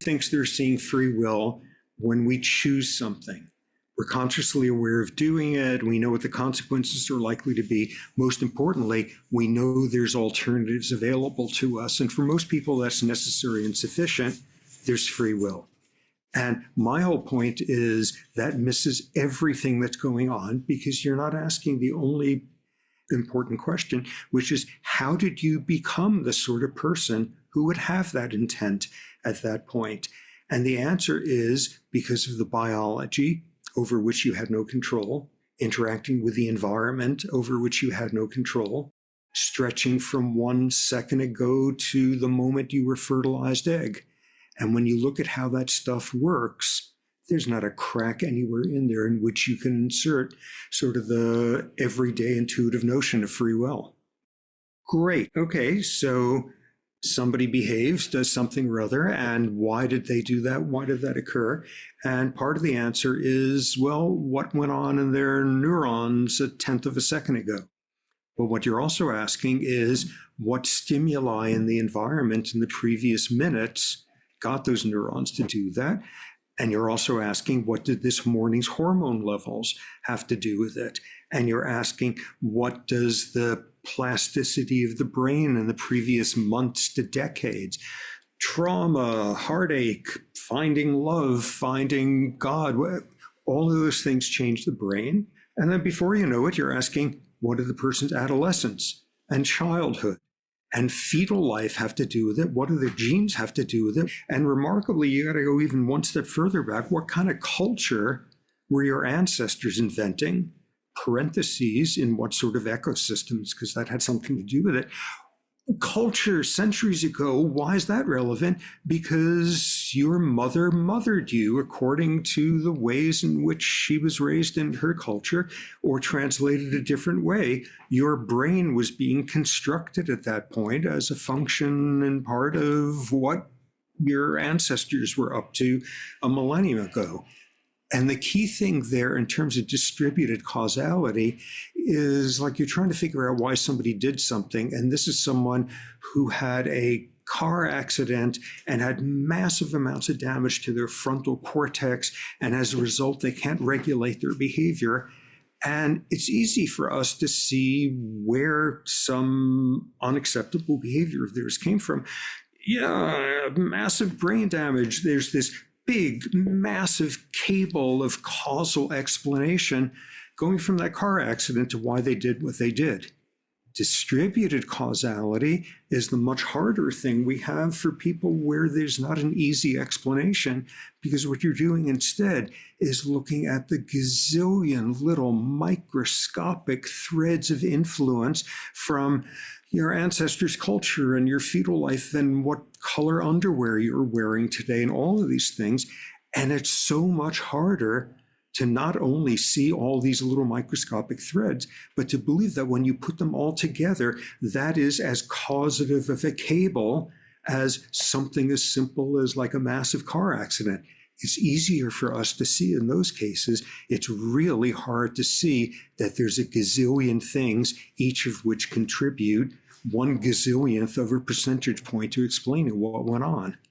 thinks they're seeing free will when we choose something. We're consciously aware of doing it. We know what the consequences are likely to be. Most importantly, we know there's alternatives available to us. And for most people, that's necessary and sufficient. There's free will. And my whole point is that misses everything that's going on because you're not asking the only important question, which is how did you become the sort of person who would have that intent at that point? And the answer is because of the biology over which you had no control, interacting with the environment over which you had no control, stretching from 1 second ago to the moment you were fertilized egg. And when you look at how that stuff works, there's not a crack anywhere in there in which you can insert sort of the everyday intuitive notion of free will. Great. Okay, so somebody behaves, does something or other, and why did they do that? Why did that occur? And part of the answer is, well, what went on in their neurons a tenth of a second ago? But what you're also asking is what stimuli in the environment in the previous minutes got those neurons to do that? And you're also asking, what did this morning's hormone levels have to do with it? And you're asking, what does the plasticity of the brain in the previous months to decades, trauma, heartache, finding love, finding God, all of those things change the brain. And then before you know it, you're asking, what did the person's adolescence and childhood and fetal life have to do with it? What do their genes have to do with it? And remarkably, you got to go even one step further back. What kind of culture were your ancestors inventing? Parentheses, in what sort of ecosystems, because that had something to do with it. Culture centuries ago, why is that relevant? Because your mother mothered you according to the ways in which she was raised in her culture, or translated a different way. Your brain was being constructed at that point as a function and part of what your ancestors were up to a millennium ago. And the key thing there in terms of distributed causality is like you're trying to figure out why somebody did something. And this is someone who had a car accident and had massive amounts of damage to their frontal cortex. And as a result, they can't regulate their behavior. And it's easy for us to see where some unacceptable behavior of theirs came from. Yeah, massive brain damage. There's this big, massive cable of causal explanation going from that car accident to why they did what they did. Distributed causality is the much harder thing we have for people where there's not an easy explanation, because what you're doing instead is looking at the gazillion little microscopic threads of influence from your ancestors' culture and your fetal life and what color underwear you're wearing today and all of these things. And it's so much harder to not only see all these little microscopic threads, but to believe that when you put them all together, that is as causative of a cable as something as simple as like a massive car accident. It's easier for us to see in those cases. It's really hard to see that there's a gazillion things, each of which contribute 1 gazillionth of a percentage point to explaining what went on.